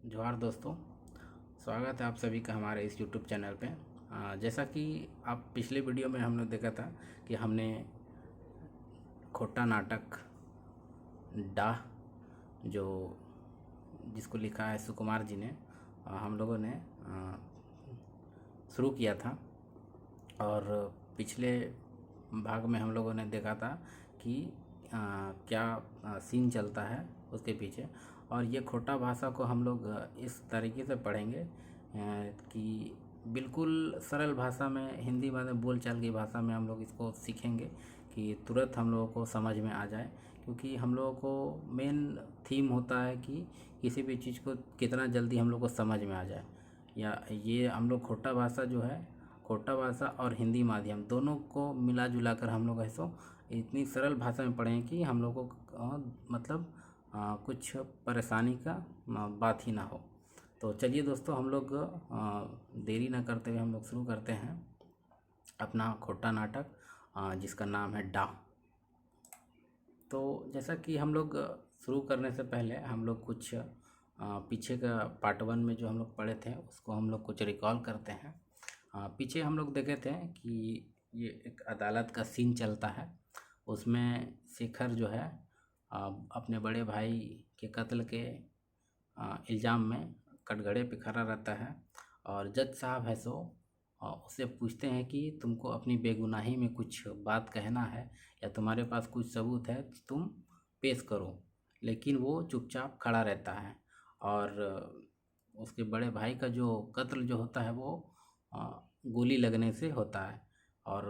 जोहार दोस्तों। स्वागत है आप सभी का हमारे इस यूट्यूब चैनल पे। जैसा कि आप पिछले वीडियो में हमने देखा था कि हमने खोटा नाटक डाह जो जिसको लिखा है सुकुमार जी ने, हम लोगों ने शुरू किया था। और पिछले भाग में हम लोगों ने देखा था कि क्या सीन चलता है उसके पीछे। और ये खोटा भाषा को हम लोग इस तरीके से पढ़ेंगे कि बिल्कुल सरल भाषा में, हिंदी में बोलचाल की भाषा में हम लोग इसको सीखेंगे कि तुरंत हम लोगों को समझ में आ जाए। क्योंकि हम लोगों को मेन थीम होता है कि किसी भी चीज़ को कितना जल्दी हम लोग को समझ में आ जाए। या ये हम लोग खोटा भाषा जो है, खोटा भाषा और हिंदी माध्यम दोनों को मिला जुला कर हम लोग ऐसो इतनी सरल भाषा में पढ़ें कि हम लोगों को मतलब कुछ परेशानी का बात ही ना हो। तो चलिए दोस्तों, हम लोग देरी ना करते हुए हम लोग शुरू करते हैं अपना खोटा नाटक जिसका नाम है डाह। तो जैसा कि हम लोग शुरू करने से पहले हम लोग कुछ पीछे का पार्ट 1 में जो हम लोग पढ़े थे उसको हम लोग कुछ रिकॉल करते हैं। पीछे हम लोग देखे थे कि ये एक अदालत का सीन चलता है। उसमें शेखर जो है अपने बड़े भाई के कत्ल के इल्ज़ाम में कटघरे पे खड़ा रहता है। और जज साहब है सो उससे पूछते हैं कि तुमको अपनी बेगुनाही में कुछ बात कहना है या तुम्हारे पास कुछ सबूत है तो तुम पेश करो। लेकिन वो चुपचाप खड़ा रहता है। और उसके बड़े भाई का जो कत्ल जो होता है वो गोली लगने से होता है। और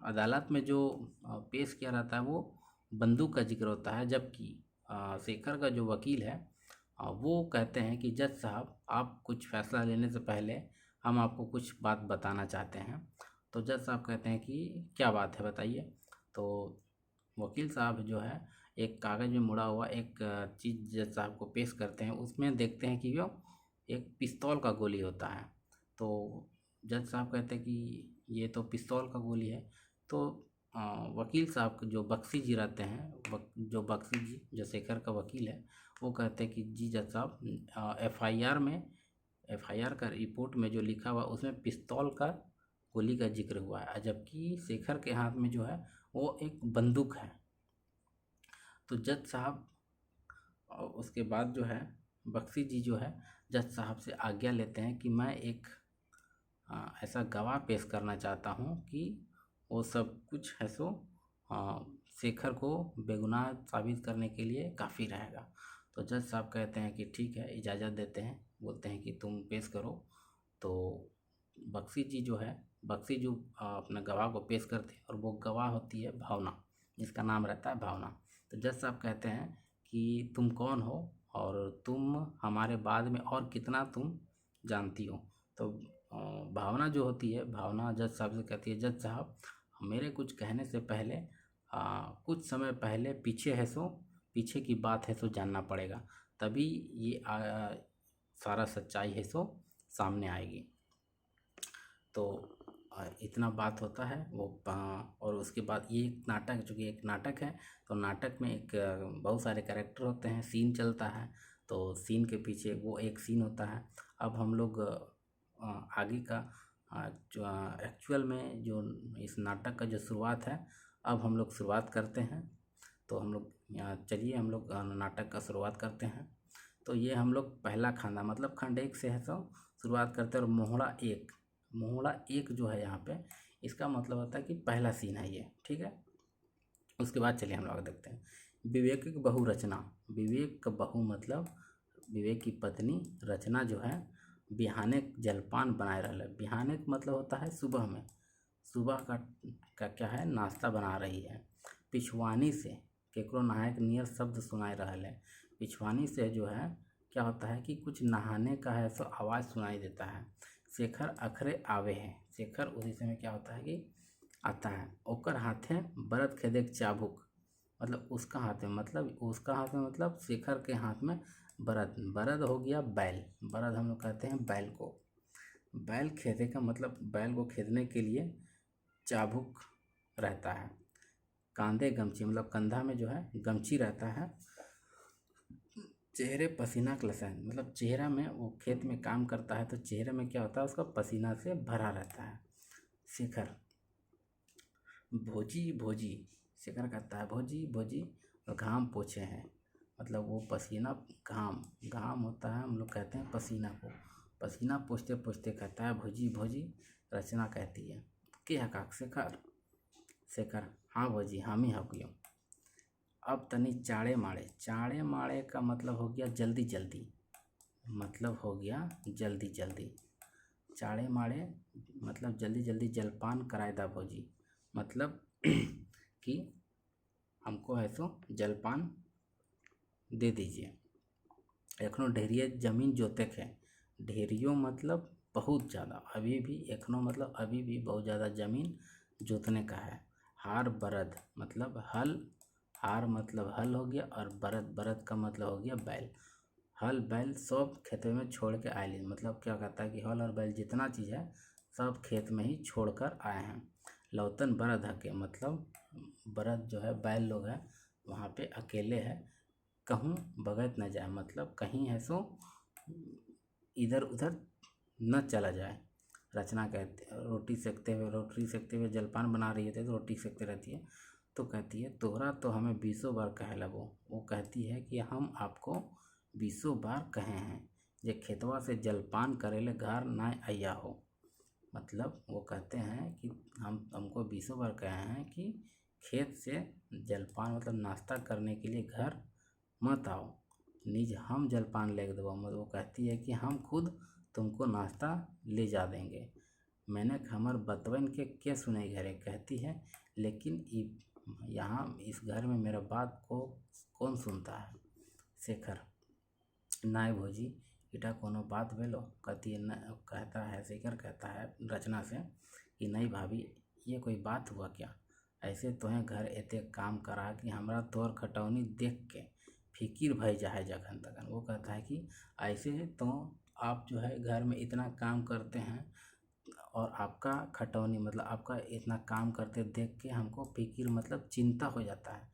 अदालत में जो पेश किया रहता है वो बंदूक का जिक्र होता है। जबकि शेखर का जो वकील है वो कहते हैं कि जज साहब, आप कुछ फैसला लेने से पहले हम आपको कुछ बात बताना चाहते हैं। तो जज साहब कहते हैं कि क्या बात है बताइए। तो वकील साहब जो है एक कागज़ में मुड़ा हुआ एक चीज़ जज साहब को पेश करते हैं। उसमें देखते हैं कि वो एक पिस्तौल का गोली होता है। तो जज साहब कहते हैं कि ये तो पिस्तौल का गोली है। तो वकील साहब जो बख्शी जी रहते हैं, जो बख्शी जी जो शेखर का वकील है, वो कहते हैं कि जी जज साहब, एफआईआर का रिपोर्ट में जो लिखा हुआ उसमें पिस्तौल का गोली का जिक्र हुआ है, जबकि शेखर के हाथ में जो है वो एक बंदूक है। तो जज साहब और उसके बाद जो है बख्शी जी जो है जज साहब से आज्ञा लेते हैं कि मैं एक ऐसा गवाह पेश करना चाहता हूँ कि वो सब कुछ है सो शेखर को बेगुनाह साबित करने के लिए काफ़ी रहेगा। तो जज साहब कहते हैं कि ठीक है, इजाज़त देते हैं, बोलते हैं कि तुम पेश करो। तो बख्शी जो अपना गवाह को पेश करते हैं और वो गवाह होती है भावना, जिसका नाम रहता है भावना। तो जज साहब कहते हैं कि तुम कौन हो और तुम हमारे बाद में और कितना तुम जानती हो। तो भावना जो होती है, भावना जज साहब से कहती है, जज साहब मेरे कुछ कहने से पहले कुछ समय पहले पीछे की बात है सो जानना पड़ेगा, तभी ये सारा सच्चाई है सो सामने आएगी। तो इतना बात होता है वो। और उसके बाद ये नाटक, चूँकि एक नाटक है तो नाटक में एक बहुत सारे कैरेक्टर होते हैं, सीन चलता है। तो सीन के पीछे वो एक सीन होता है। अब हम लोग आगे का जो एक्चुअल में जो इस नाटक का जो शुरुआत है, अब हम लोग शुरुआत करते हैं। तो हम लोग चलिए हम लोग नाटक का शुरुआत करते हैं। तो ये हम लोग पहला खाना मतलब खंड 1 से है तो शुरुआत करते हैं। और मोहड़ा एक जो है यहाँ पे, इसका मतलब होता है कि पहला सीन है ये, ठीक है। उसके बाद चलिए हम लोग देखते हैं विवेक की बहु रचना। विवेक का बहु मतलब विवेक की पत्नी रचना जो है बिहाने जलपान बनाए रहा। बिहाने मतलब होता है सुबह में, सुबह का क्या है नाश्ता बना रही है। पिछवानी से केकरो नहाए के नियर शब्द सुनाई रहा है। पिछवानी से जो है क्या होता है कि कुछ नहाने का है तो आवाज़ सुनाई देता है। शेखर अखरे आवे है, शेखर उसी समय क्या होता है कि आता है। ओकर हाथे बरद खेदेक चाबुक, मतलब उसका हाथ में, मतलब शेखर के हाथ में बरद हो गया बैल। बरद हम लोग कहते हैं बैल को। बैल खेदे का मतलब बैल को खेदने के लिए चाबुक रहता है। कांधे गमछी मतलब कंधा में जो है गमछी रहता है। चेहरे पसीना कलसन, मतलब चेहरा में वो खेत में काम करता है तो चेहरे में क्या होता है, उसका पसीना से भरा रहता है। शेखर, भोजी भोजी, शेखर कहता है भोजी भोजी, घाम पोछे हैं, मतलब वो पसीना, घाम, घाम होता है, हम लोग कहते हैं पसीना को, पसीना पोछते पोछते कहता है भोजी भोजी। रचना कहती है के हकाक शेखर, शेखर हाँ भोजी हम ही हकियो। अब तनी चाड़े माड़े, चाड़े माड़े का मतलब हो गया जल्दी जल्दी, मतलब हो गया जल्दी जल्दी। चाड़े माड़े मतलब जल्दी जल्दी जलपान कराए दा भौजी, मतलब कि हमको है सो जलपान दे दीजिए। एखनो ढेरिए जमीन जोते खे, ढेरियों मतलब बहुत ज़्यादा, अभी भी एखनो मतलब अभी भी बहुत ज़्यादा ज़मीन जोतने का है। हार बरद मतलब हल, हार मतलब हल हो गया, और बरद, बरद का मतलब हो गया बैल। हल बैल सब खेत में छोड़ के आए, मतलब क्या कहता है कि हल और बैल जितना चीज़ है सब खेत में ही छोड़ कर आए हैं। लौतन बरद हके, मतलब बरद जो है बैल लोग हैं वहाँ पे अकेले है, कहूँ बगैत न जाए, मतलब कहीं है सो इधर उधर न चला जाए। रचना कहते, रोटी सेकते हुए जलपान बना रही है तो रोटी सेकते रहती है, तो कहती है तोहरा तो हमें 20 बार कहे लगो, वो कहती है कि हम आपको 20 बार कहे हैं जे खेतवा से जलपान करेले घर ना आया हो। मतलब वो कहते हैं कि हम हमको 20 बार कहे हैं कि खेत से जलपान मतलब नाश्ता करने के लिए घर मत आओ, निज हम जलपान ले देवो, मतलब वो कहती है कि हम खुद तुमको नाश्ता ले जा देंगे। मैंने हमर बतवन के सुने घरे, कहती है लेकिन यहाँ इस घर में मेरा बात को कौन सुनता है। शेखर, नाय भौजी इटा कोनो बात भेलो, कहती है न, कहता है शेखर कहता है रचना से कि नहीं भाभी ये कोई बात हुआ क्या, ऐसे तोहें घर एते काम करा कि हमरा तोर खटौनी देख के फिकिर भई जाए जखन तखन। वो कहता है कि ऐसे तो आप जो है घर में इतना काम करते हैं और आपका खटौनी मतलब आपका इतना काम करते देख के हमको फिकिर मतलब चिंता हो जाता है।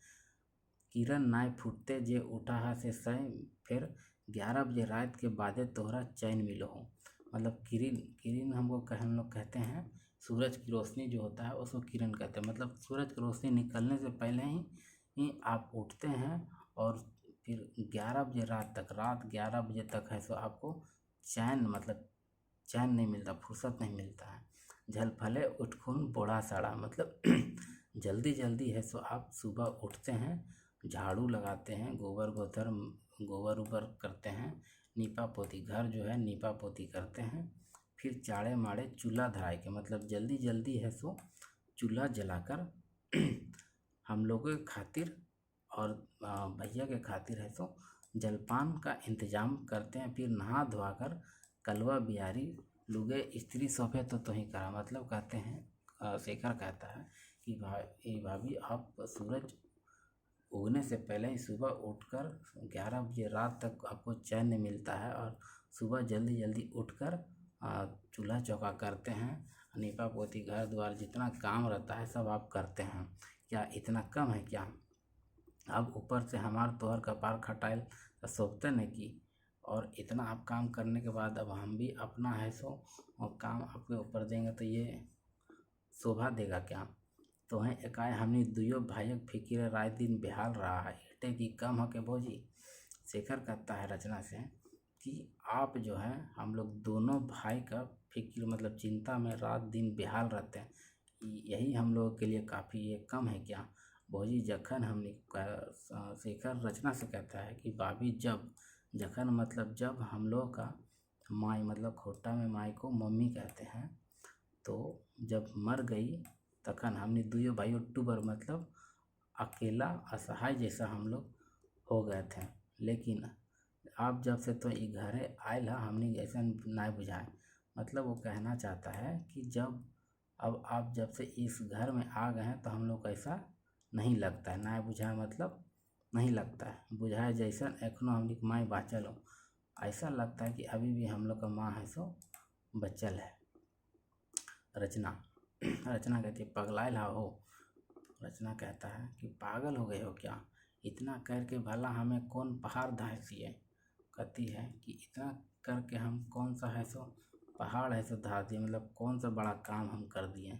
किरण नाय फूटते जे उठा है से सय, फिर 11 बजे रात के बादे तोहरा चैन मिलो हो, मतलब किरण, किरण हम लोग कहते हैं सूरज की रोशनी जो होता है उसको किरण कहते हैं, मतलब सूरज की रोशनी निकलने से पहले ही आप उठते हैं और फिर 11 बजे रात तक, रात 11 बजे तक है सो आपको चैन मतलब चैन नहीं मिलता, फुर्सत नहीं मिलता है। झल फले उठखुन बोड़ा साड़ा, मतलब जल्दी जल्दी है सो आप सुबह उठते हैं, झाड़ू लगाते हैं, गोबर उबर करते हैं, नीपा पोती, घर जो है नीपा पोती करते हैं, फिर चाड़े माड़े चूल्हा धराए के, मतलब जल्दी जल्दी है सो चूल्हा जलाकर हम लोगों के खातिर और भैया के खातिर है सो जलपान का इंतजाम करते हैं। फिर नहा धोआकर कलवा बिहारी लुगे स्त्री सौंपे तो ही करा, मतलब कहते हैं शेखर कहता है कि भाभी आप सूरज उगने से पहले ही सुबह उठकर 11 बजे रात तक आपको चैन नहीं मिलता है, और सुबह जल्दी जल्दी उठकर चूल्हा चौका करते हैं, नीपा पोती घर द्वार जितना काम रहता है सब आप करते हैं, क्या इतना कम है क्या। अब ऊपर से हमार तोहर कपार खटाइल तो सोचते नहीं कि, और इतना आप काम करने के बाद अब हम भी अपना है सो और काम आपके ऊपर देंगे तो ये शोभा देगा क्या। तो हैं एकाए हमनी दुयो भाइयक फिकिर राय दिन बेहाल रहा है, एटे की कम हो के भौजी। शेखर कहता है रचना से कि आप जो है हम लोग दोनों भाई का फिक्र मतलब चिंता में रात दिन बेहाल रहते हैं, यही हम लोगों के लिए काफ़ी ये कम है क्या। भौजी जखन हमने शेखर रचना से कहता है कि भाभी जखन मतलब जब हम लोग का माई मतलब खोटा में माई को मम्मी कहते हैं, तो जब मर गई तखन हमने दुयो भाई अक्टूबर मतलब अकेला असहाय जैसा हम लोग हो गए थे। लेकिन आप जब से तो ये घरे आयल है हमने ऐसा ना बुझाए, मतलब वो कहना चाहता है कि जब अब आप जब से इस घर में आ गए हैं तो हम लोग को ऐसा नहीं लगता है, ना बुझाए मतलब नहीं लगता है, बुझाए जैसा एखनो हम लोग माँ बाँचल हो, ऐसा लगता है कि अभी भी हम लोग का माँ है सो बच्चल है। रचना, रचना कहती है पगलाइल हो। रचना कहता है कि पागल हो गए हो क्या, इतना करके भला हमें कौन पहाड़ धांसिए। कहती है कि इतना करके हम कौन सा है सो पहाड़ है सो धा दिए, मतलब कौन सा बड़ा काम हम कर दिए।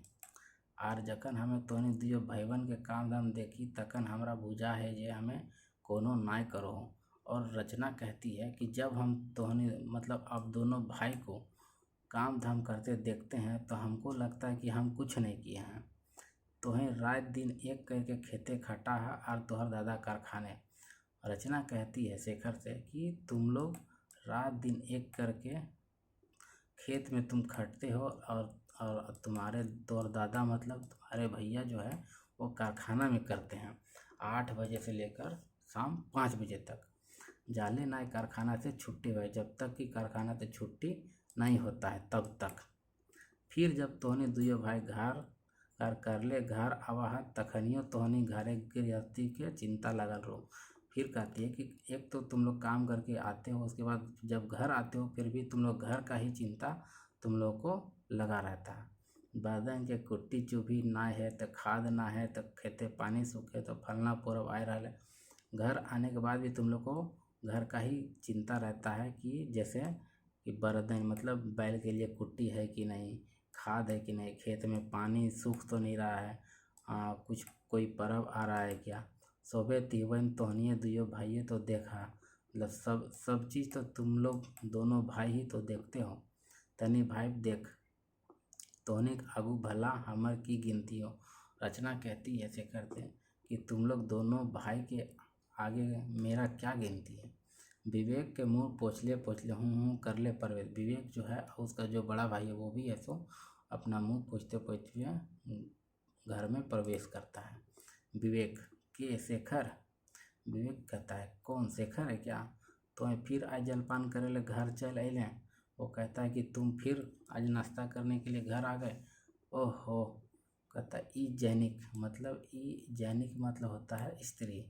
आर जखन हमें तोहनी दियो भाईबन के काम धाम देखी तखन हमरा बुझा है जे हमें कोनो नाय करो। और रचना कहती है कि जब हम तोहनी मतलब अब दोनों भाई को काम धाम करते देखते हैं तो हमको लगता है कि हम कुछ नहीं किए हैं। तोहें रात दिन एक करके खेते खटा है और तोहर दादा कारखाने। रचना कहती है शेखर से कि तुम लोग रात दिन एक करके खेत में तुम खटते हो और तुम्हारे तोहर दादा मतलब तुम्हारे भैया जो है वो कारखाना में करते हैं 8 बजे से लेकर शाम 5 बजे तक। जाले नाय कारखाना से छुट्टी हुए जब तक कि कारखाना से छुट्टी नहीं होता है तब तक। फिर जब तोहनी दुयो भाई घर कर ले घर आवा है तखनियो तोहनी घरे गृहस्थी के चिंता लगल रहो। फिर कहती है कि एक तो तुम लोग काम करके आते हो, उसके बाद जब घर आते हो फिर भी तुम लोग घर का ही चिंता तुम लोग को लगा रहता है। बदन के कुट्टी चुभी ना है तो खाद ना है तो खेते पानी सूखे तो फलना पूरब आए रहा। घर आने के बाद भी तुम लोग को घर का ही चिंता रहता है कि जैसे कि बर्तन मतलब बैल के लिए कुट्टी है कि नहीं, खाद है कि नहीं, खेत में पानी सूख तो नहीं रहा है, कुछ कोई पर्व आ रहा है क्या। सोबे तीवन तोहनिए दुयो भाइये तो देखा, मतलब सब चीज़ तो तुम लोग दोनों भाई ही तो देखते हो। तनी भाई देख तोहनी आगू भला हमर की गिनती हो। रचना कहती है शेखर से कि तुम लोग दोनों भाई के आगे मेरा क्या गिनती है। विवेक के मुंह पोछले हूँ कर ले परवेश। विवेक जो है उसका जो बड़ा भाई है वो भी है सो अपना मुंह पोछते पोछते घर में प्रवेश करता है। विवेक के शेखर, विवेक कहता है कौन शेखर है क्या, तो फिर आज जलपान करे ले घर चल अलें। वो कहता है कि तुम फिर आज नाश्ता करने के लिए घर आ गए। ओहो, कहता है ई जैनिक मतलब होता है स्त्री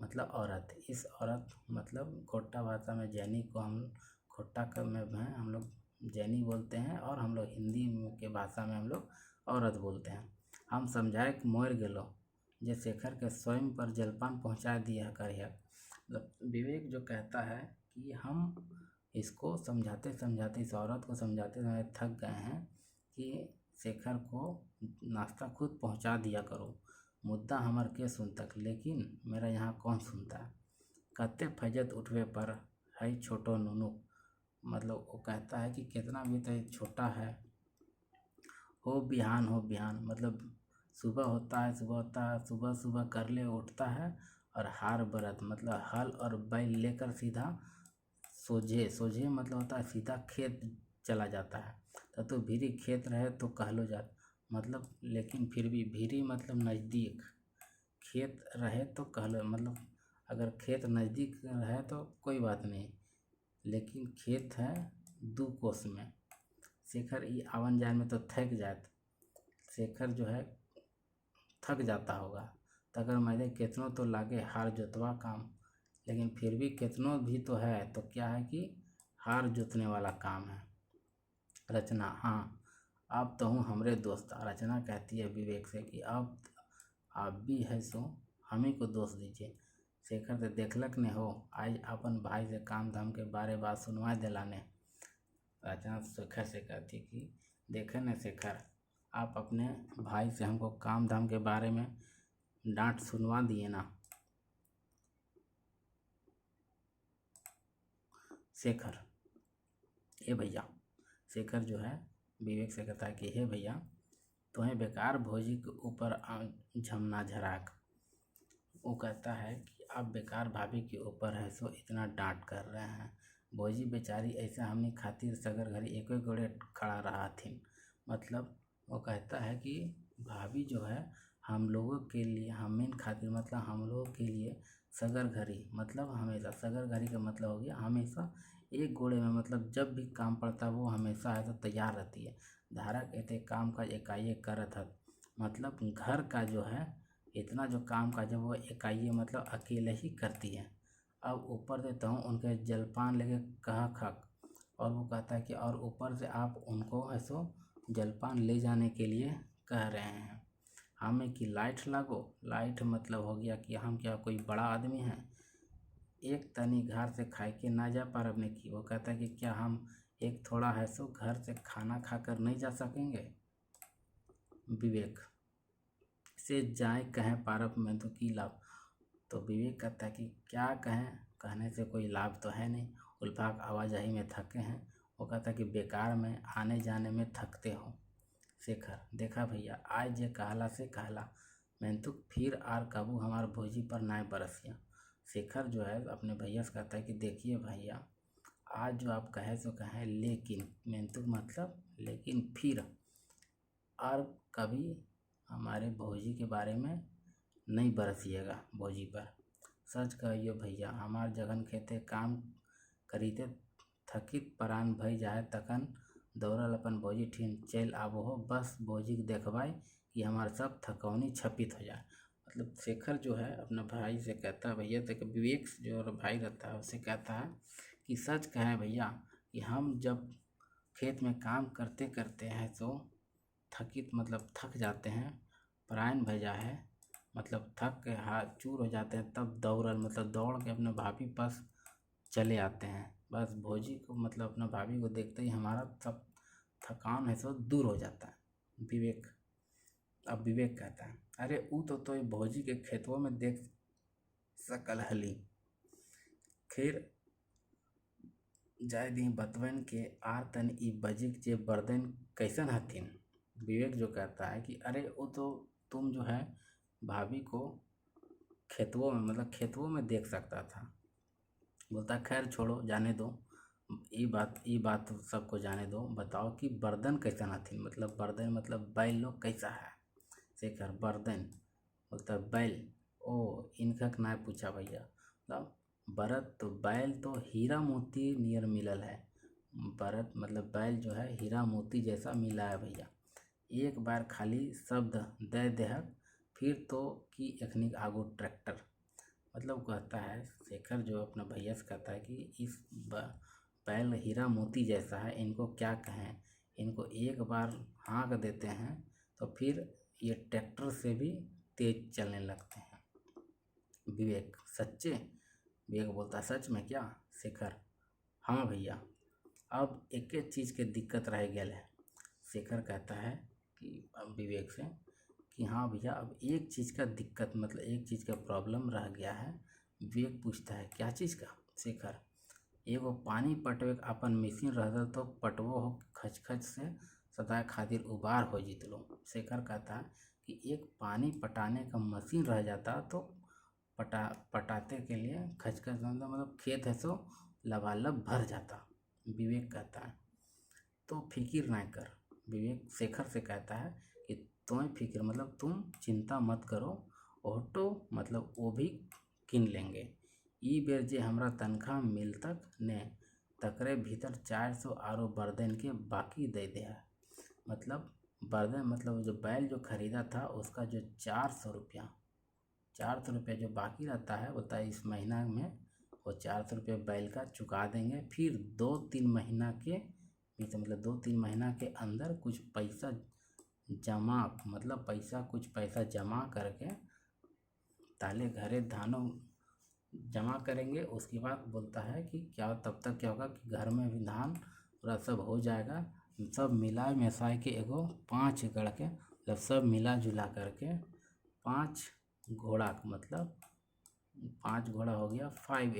मतलब औरत। इस औरत मतलब खोट्टा भाषा में जैनी को हम खोट्टा में हम लोग जैनी बोलते हैं और हम लोग हिंदी के भाषा में हम लोग औरत बोलते हैं। हम समझाए कि मोर गेलो जे शेखर के स्वयं पर जलपान पहुंचा दिया करिए। मतलब विवेक जो कहता है कि हम इसको समझाते समझाते इस औरत को समझाते समझाते थक गए हैं कि शेखर को नाश्ता खुद पहुंचा दिया करो। मुद्दा हमार के सुनतक लेकिन मेरा यहाँ कौन सुनता है। कत्ते फजत उठवे पर है छोटो नुनू, मतलब वो कहता है कि कितना भी तो छोटा है। हो बिहान मतलब सुबह होता है सुबह सुबह कर ले उठता है और हार बरत मतलब हल और बैल लेकर सीधा सोझे मतलब होता है सीधा खेत चला जाता है। तो भीरी खेत रहे तो कहलो जात मतलब, लेकिन फिर भी भीरी मतलब नज़दीक, खेत रहे तो कहलो मतलब अगर खेत नज़दीक रहे तो कोई बात नहीं, लेकिन खेत है 2 कोस में। शेखर ये आवन जान में तो थक जात, शेखर जो है थक जाता होगा। तगर मैंने कितनों तो लागे हार जोतवा काम, लेकिन फिर भी कितनों भी तो है तो क्या है कि हार जोतने वाला काम है। रचना हाँ अब तो हूँ हमरे दोस्त। रचना कहती है विवेक से कि अब आप भी है सो हम ही को दोष दीजिए। शेखर से देखलक ने हो आज अपन भाई से काम धाम के बारे बात सुनवा दिलाने। रचना शेखर से कहती कि देखे न शेखर, आप अपने भाई से हमको काम धाम के बारे में डांट सुनवा दिए ना। शेखर हे भैया, शेखर जो है विवेक से कहता है कि हे भैया तुम्हें बेकार भोजी के ऊपर झमना झराक। वो कहता है कि आप बेकार भाभी के ऊपर है सो इतना डांट कर रहे हैं। भोजी बेचारी ऐसा हमने खातिर सगर घड़ी एक गोड़े खड़ा रहा थी। मतलब वो कहता है कि भाभी जो है हम लोगों के लिए हमें खातिर मतलब हम लोगों के लिए सगर घड़ी मतलब हमेशा सगर घड़ी का मतलब हो गया हमेशा एक घोड़े में, मतलब जब भी काम पड़ता है वो हमेशा है तो तैयार रहती है। धारा कहते काम का एकाएक करत है, मतलब घर का जो है इतना जो काम का जब वो इकाई मतलब अकेले ही करती है। अब ऊपर देता हूँ उनके जलपान लेके कहा खक, और वो कहता है कि और ऊपर से आप उनको ऐसो जलपान ले जाने के लिए कह रहे हैं हमें कि लाइट लागो। लाइट मतलब हो गया कि हम क्या कोई बड़ा आदमी है। एक तनी घर से खाए के ना जा पारब ने की। वो कहता है कि क्या हम एक थोड़ा है सो घर से खाना खाकर नहीं जा सकेंगे। विवेक से जाए कहें पारब में तो की लाभ। तो विवेक कहता है कि क्या कहें, कहने से कोई लाभ तो है नहीं, उल्फाक आवाजाही में थके हैं। वो कहता है कि बेकार में आने जाने में थकते हो। शेखर देखा भैया आज जे कहला से कहला मैं तो फिर आर कबू हमार भोजी पर नाय बरसिया। शेखर जो है अपने भैया से कहता है कि देखिए भैया आज जो आप कहे सो कहें, लेकिन मेंतुक मतलब लेकिन फिर और कभी हमारे भौजी के बारे में नहीं बरसिएगा भौजी पर। सच कहियो भैया हमार जगन खेते काम करीते थकित परान भई जाए तखन दौड़ल अपन भौजी ठीन चल आबो हो, बस भौजी के देखवाई कि हमार सब थकौनी छपित हो जाए। मतलब शेखर जो है अपना भाई से कहता है भैया, तक विवेक जो और भाई रहता है उससे कहता है कि सच कहें भैया कि हम जब खेत में काम करते करते हैं तो थकित मतलब थक जाते हैं, परायण भेजा है मतलब थक के हाथ चूर हो जाते हैं, तब दौड़ल मतलब दौड़ के अपने भाभी पास चले आते हैं। बस भौजी को मतलब अपना भाभी को देखते ही हमारा सब थकान है सो दूर हो जाता है। विवेक अब विवेक कहता है अरे ऊ तो ये भौजी के खेतों में देख सकल हली, खैर जाय दी बतवन के आर तन ई बजिक जे बर्दन कैसन हथिन। विवेक जो कहता है कि अरे वो तो तुम जो है भाभी को खेतों में मतलब खेतों में देख सकता था। बोलता खैर छोड़ो जाने दो, ये बात तो सबको जाने दो, बताओ कि बर्दन कैसन हथिन। मतलब बर्दन मतलब बैल लोग कैसा है। शेखर बर्दन बोलता बैल, ओ इनका ना पूछा भैया, मतलब बरत तो बैल तो हीरा मोती नियर मिलल है। बरत मतलब बैल जो है हीरा मोती जैसा मिला है भैया। एक बार खाली शब्द दे देहक फिर तो कि एखनिक आगो ट्रैक्टर। मतलब कहता है शेखर जो अपना भैया से कहता है कि इस बैल हीरा मोती जैसा है, इनको क्या कहें, इनको एक बार हाँक देते हैं तो फिर ये ट्रैक्टर से भी तेज चलने लगते हैं। विवेक सच्चे। विवेक बोलता सच में क्या। शेखर हाँ भैया अब एक एक चीज़ के दिक्कत रह गया है। शेखर कहता है कि अब विवेक से कि हाँ भैया अब एक चीज़ का दिक्कत मतलब एक चीज़ का प्रॉब्लम रह गया है। विवेक पूछता है क्या चीज़ का। शेखर एगो पानी पटवे अपन मशीन रहता तो पटवो हो खच खच से सदा खातिर उबार हो जीत लो। शेखर कहता है कि एक पानी पटाने का मशीन रह जाता तो पटाते के लिए खच खच मतलब खेत है सो लबालब भर जाता। विवेक कहता है तो फिक्र ना कर। विवेक शेखर से कहता है कि तुम्हें फिक्र मतलब तुम चिंता मत करो, ऑटो मतलब वो भी किन लेंगे। ई बेर जे हमरा तनख्वाह मिल तक ने तकरे भीतर 400 आरो बर्दन के बाकी दे दिया। मतलब बर्दन मतलब जो बैल जो खरीदा था उसका जो 400 रुपया जो बाकी रहता है बोलता है इस महीना में वो 400 रुपये बैल का चुका देंगे। फिर 2-3 महीना के मतलब 2-3 महीना के अंदर कुछ पैसा जमा मतलब कुछ पैसा जमा करके ताले घरे धानों जमा करेंगे। उसके बाद बोलता है कि क्या तब तक क्या होगा कि घर में भी धान पूरा सब हो जाएगा। सब मिला मिसाई के एगो 5 एकड़ के मतलब सब मिला जुला करके 5 घोड़ा मतलब 5 घोड़ा हो गया 5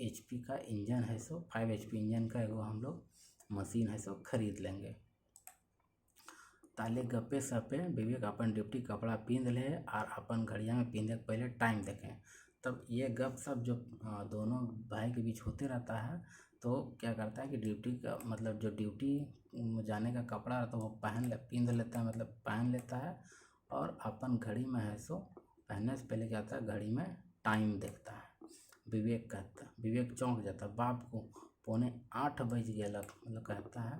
HP का इंजन है सो 5 HP इंजन का एगो हम लोग मशीन है सो खरीद लेंगे। ताले गप्पे सप्पे विवेक अपन ड्यूटी कपड़ा पहन ले और अपन घड़िया में पहनने के पहले टाइम देखें। तब ये गप सप जो दोनों भाई के बीच होते रहता है तो क्या करता है कि ड्यूटी का मतलब जो ड्यूटी जाने का कपड़ा तो वो पहन लेता है मतलब पहन लेता है और अपन घड़ी में है सो पहनने से पहले क्या होता है घड़ी में टाइम देखता है। विवेक चौंक जाता, बाप को 7:45 बज गया मतलब कहता है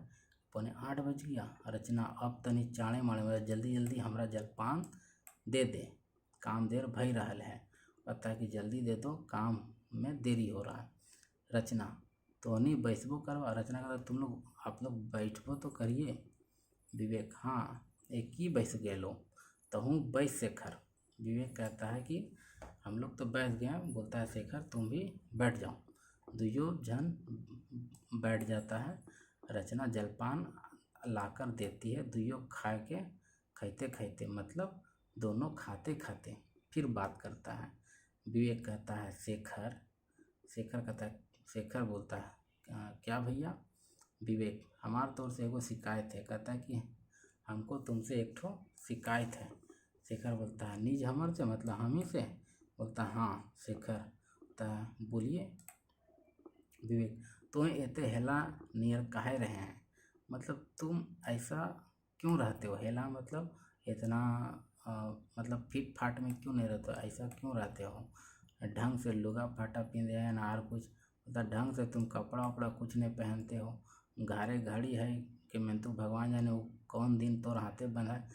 7:45 बज गया। रचना अब तनी चाणे माणे मतलब जल्दी जल्दी हमरा जलपान दे दे, काम देर भई रहल है। कहता है कि जल्दी दे दो काम में देरी हो रहा है। रचना तो नहीं बैठबो करवा। रचना कहता तुम लोग आप लोग बैठबो तो करिए। विवेक हाँ एक ही बैठ गेलो तहूँ बैठ शेखर। विवेक कहता है कि हम लोग तो बैठ गए हैं। बोलता है शेखर तुम भी बैठ जाओ। दुइयो जन बैठ जाता है। रचना जलपान लाकर देती है। दुइयो खा के खाते खाते मतलब दोनों खाते खाते फिर बात करता है। विवेक कहता है शेखर। शेखर कहता है, शेखर बोलता है क्या भैया? विवेक, हमार तौर से एगो शिकायत है। कहता है कि हमको तुमसे एक ठो शिकायत है। शेखर बोलता है निज हमर से मतलब हम ही से? बोलता हाँ। शेखर बोलता है बोलिए। विवेक, तुम एते हेला नियर काहे रहे हैं? मतलब तुम ऐसा क्यों रहते हो? हेला मतलब इतना मतलब फिट फाट में क्यों नहीं रहते हो? ऐसा क्यों रहते हो? ढंग से लुगा फाटा पहन है ना और कुछ मतलब ढंग से तुम कपड़ा वपड़ा कुछ नहीं पहनते हो। घरे घड़ी है कि मैं तो भगवान जाने वो कौन दिन तो हाथे बंधा है।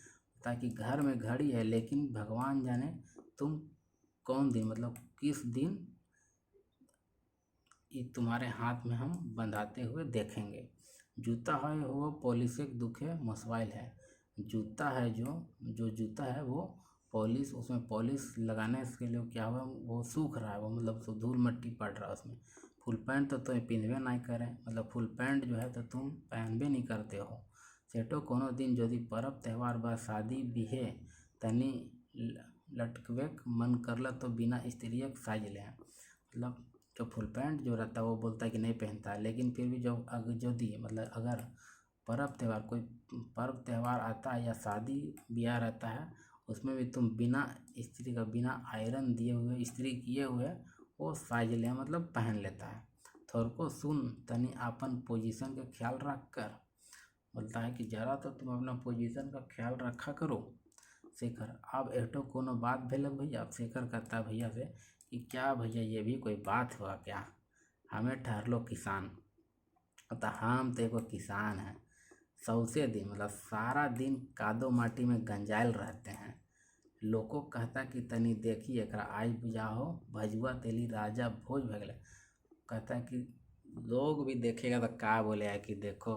ताकि घर में घड़ी है लेकिन भगवान जाने तुम कौन दिन मतलब किस दिन ये तुम्हारे हाथ में हम बंधाते हुए देखेंगे। जूता है वो पॉलिशिंग दुखे मसवाइल है। जूता है जो जूता है वो पॉलिश, उसमें पॉलिश लगाने के लिए क्या हुआ वो सूख रहा है, वो मतलब तो धूल मिट्टी पड़ रहा है उसमें। फुल पैंट तो तुम पिन्हबे नहीं करें, मतलब फुल पैंट जो है तो तुम पहनबे नहीं करते हो। सेठो कोनो दिन यदि पर्व त्यौहार बा शादी बिहे तनी लटकवे मन करला तो बिना स्त्रियक साज ले। मतलब जो फुल पैंट जो रहता है वो बोलता है कि नहीं पहनता है, लेकिन फिर भी जो यदि मतलब अगर पर्व त्यौहार कोई पर्व त्यौहार आता है या शादी ब्याह रहता है उसमें भी तुम बिना इस्त्री का बिना आयरन दिए हुए इस्त्री किए हुए वो साइज ले मतलब पहन लेता है। थोड़को सुन तनी आपन पोजीशन का ख्याल रख कर। बोलता है कि जरा तो तुम अपना पोजीशन का ख्याल रखा करो। शेखर, अब एटो कोनो बात भेलक भैया? अब शेखर कहता है भैया से कि क्या भैया ये भी कोई बात हुआ क्या? हमें ठहर लो किसान। अतः हम तो एगो किसान हैं। सौसे दिन मतलब सारा दिन कादो माटी में गंजायल रहते हैं। लोगों कहता कि तनी देखी एकरा आई बुझाओ भजुआ तेली राजा भोज भगले। कहता है कि लोग भी देखेगा तो क्या बोले है कि देखो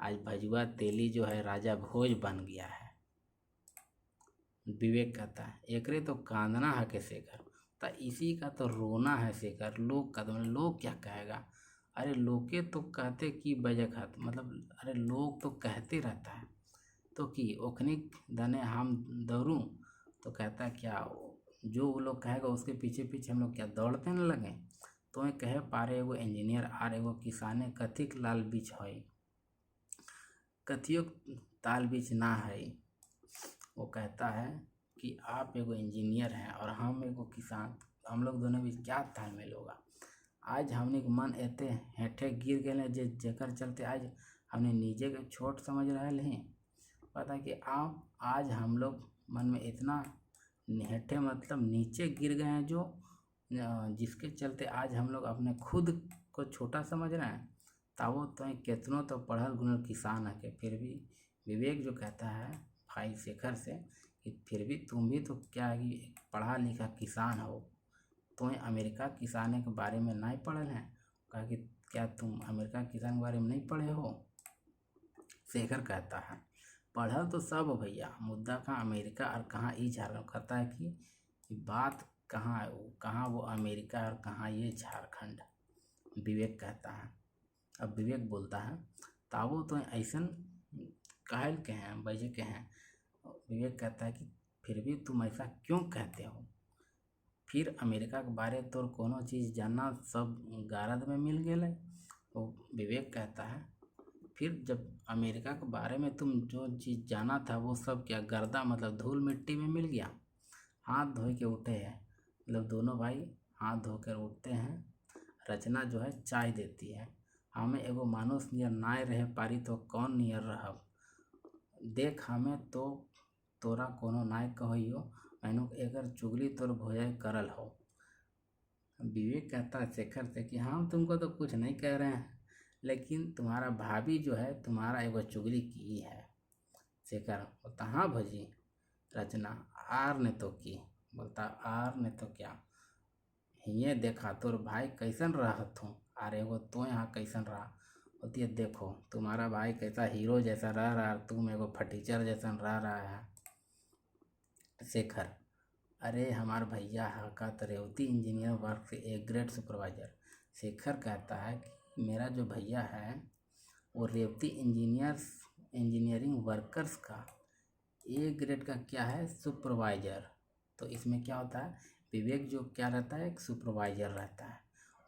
आज भजुआ तेली जो है राजा भोज बन गया है। विवेक कहता है एकरे तो कांदना है के शेखर, तो इसी का तो रोना है शेखर। लोग का तो मतलब लोग क्या कहेगा? अरे लोग तो कहते कि बजखत मतलब अरे लोग तो कहते रहता है तो कि ओखनी धने हम दौड़ूं। तो कहता है क्या जो वो लोग कहेगा उसके पीछे पीछे हम लोग क्या दौड़ते न लगे? तो ये कहे पारे एगो इंजीनियर आर एगो किसाने कथिक लाल बीच है, कथियो ताल बीच ना है। वो कहता है कि आप एगो इंजीनियर हैं और हम एगो किसान, हम लोग दोनों बीच क्या तालमेल होगा? आज हमने मन एते हेठे गिर गए जे जेकर चलते आज हमने नीचे के छोट समझ रहे हैं। पता है कि आप आज हम लोग मन में इतना हेठे मतलब नीचे गिर गए हैं जो जिसके चलते आज हम लोग अपने खुद को छोटा समझ रहे हैं। तावो तो कितनों तो पढ़ल गुणल किसान है के फिर भी विवेक जो कहता है भाई शेखर से कि फिर भी तुम भी तो क्या है कि पढ़ा लिखा किसान हो, तुम्हें अमेरिका किसाने के बारे में नहीं पढ़ल हैं? कहा कि क्या तुम अमेरिका किसान के बारे में नहीं पढ़े हो? शेखर कहता है पढ़ल तो सब भैया, मुद्दा कहाँ अमेरिका और कहाँ ई झारखंड। कहता है कि बात कहाँ है, वो कहाँ वो अमेरिका और कहाँ ये झारखंड। विवेक कहता है, अब विवेक बोलता है तावो तो ऐसन कहल के हैं बजे के हैं। विवेक कहता है कि फिर भी तुम ऐसा क्यों कहते हो? फिर अमेरिका के बारे तो कोनो चीज़ जानना सब गारद में मिल गए। वो विवेक कहता है फिर जब अमेरिका के बारे में तुम जो चीज़ जाना था वो सब क्या गर्दा मतलब धूल मिट्टी में मिल गया? हाथ धो के उठे हैं मतलब दोनों भाई हाथ धोकर उठते हैं। रचना जो है चाय देती है। हमें एगो मानुष नियर नाय रहे पारी तो कौन नियर रहब? देख हमें तो तोरा कोनो नाय कहियो मैंने एकर चुगली तोर भोजय करल हो। विवेक कहता है शेखर से कि हम तुमको तो कुछ नहीं कह रहे हैं लेकिन तुम्हारा भाभी जो है तुम्हारा एगो चुगली की है। शेखर बोलता हाँ भजी। रचना आर ने तो की। बोलता आर ने तो क्या? हिये देखा तोर भाई कैसन रहत हूँ और एगो तो यहाँ कैसन रहा। बोलती है देखो तुम्हारा भाई कैसा हीरो जैसा रह रहा है, तुम एगो फटीचर जैसा रह रहा है। शेखर अरे हमारे भैया का तो रेवती इंजीनियर वर्क से ए ग्रेड सुपरवाइजर। शेखर कहता है कि मेरा जो भैया है वो रेवती इंजीनियरिंग वर्कर्स का ए ग्रेड का क्या है, सुपरवाइजर। तो इसमें क्या होता है, विवेक जो क्या रहता है, एक सुपरवाइजर रहता है।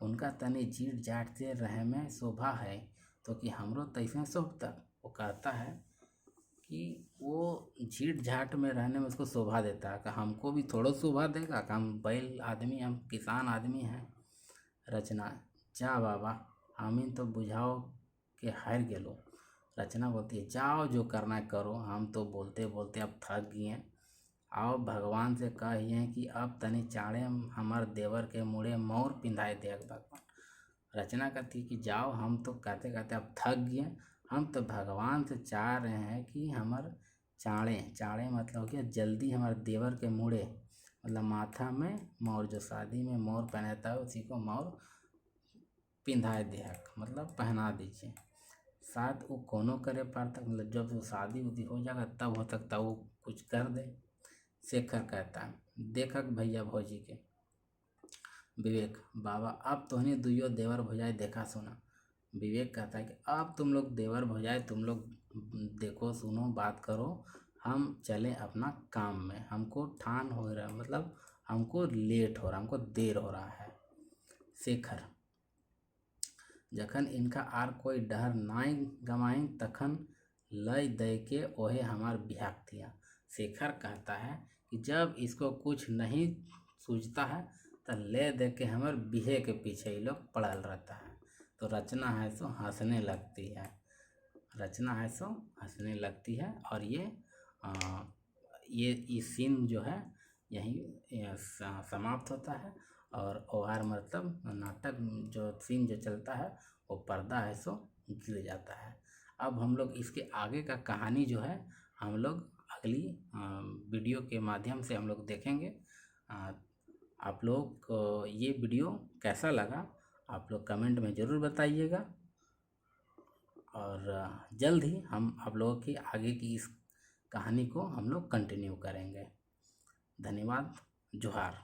उनका तनी जीट जाट से रहे में शोभा है, तो कि हमरो तैसे शोभता। वो कहता है कि वो झीट झाट में रहने में उसको शोभा देता है, कि हमको भी थोड़ा शोभा देगा, कि हम बैल आदमी, हम किसान आदमी हैं। रचना, जा बाबा हमीन तो बुझाओ कि हार गेलो। रचना बोलती है, जाओ जो करना है करो, हम तो बोलते बोलते अब थक गए हैं। आओ भगवान से कहिए कि अब तनी चाड़े हमार देवर के मुड़े मोर पिंधाए दे भगवान। रचना कहती है कि जाओ, हम तो कहते कहते अब थक गए, हम तो भगवान से चाह रहे हैं कि हमार चाड़े चाड़े मतलब हो गया जल्दी हमारे देवर के मुड़े, मतलब माथा में मोर, जो शादी में मोर पहनता है उसी को मोर पिंधाए दे, मतलब पहना दीजिए। शायद वो कोनो करे पार तक, मतलब जब वो शादी उदी हो जाएगा तब हो सकता वो कुछ कर दे। शेखर कहता है, देखक भैया भौजी के। विवेक, बाबा अब तोहनी दुइयो देवर भौजाई देखा सुना। विवेक कहता है कि अब तुम लोग देवर भौजाई तुम लोग देखो सुनो बात करो, हम चले अपना काम में, हमको ठान हो रहा है, मतलब हमको लेट हो रहा, हमको देर हो रहा है। शेखर, जखन इनका आर कोई डर नाई गमाई तखन लय दे के ओहे हमार बिहाक दिया। शेखर कहता है कि जब इसको कुछ नहीं सूझता है तो ले दे के हमार बिहे के पीछे ये लोग पड़ल रहता है। तो रचना है सो हंसने लगती है, रचना है सो हंसने लगती है। और ये सीन जो है यहीं समाप्त होता है। और ओहार मतलब नाटक जो सीन जो चलता है वो पर्दा है सो गिर जाता है। अब हम लोग इसके आगे का कहानी जो है हम लोग अगली वीडियो के माध्यम से हम लोग देखेंगे। आप लोग को ये वीडियो कैसा लगा आप लोग कमेंट में ज़रूर बताइएगा। और जल्द ही हम आप लोगों की आगे की इस कहानी को हम लोग कंटिन्यू करेंगे। धन्यवाद, जोहार।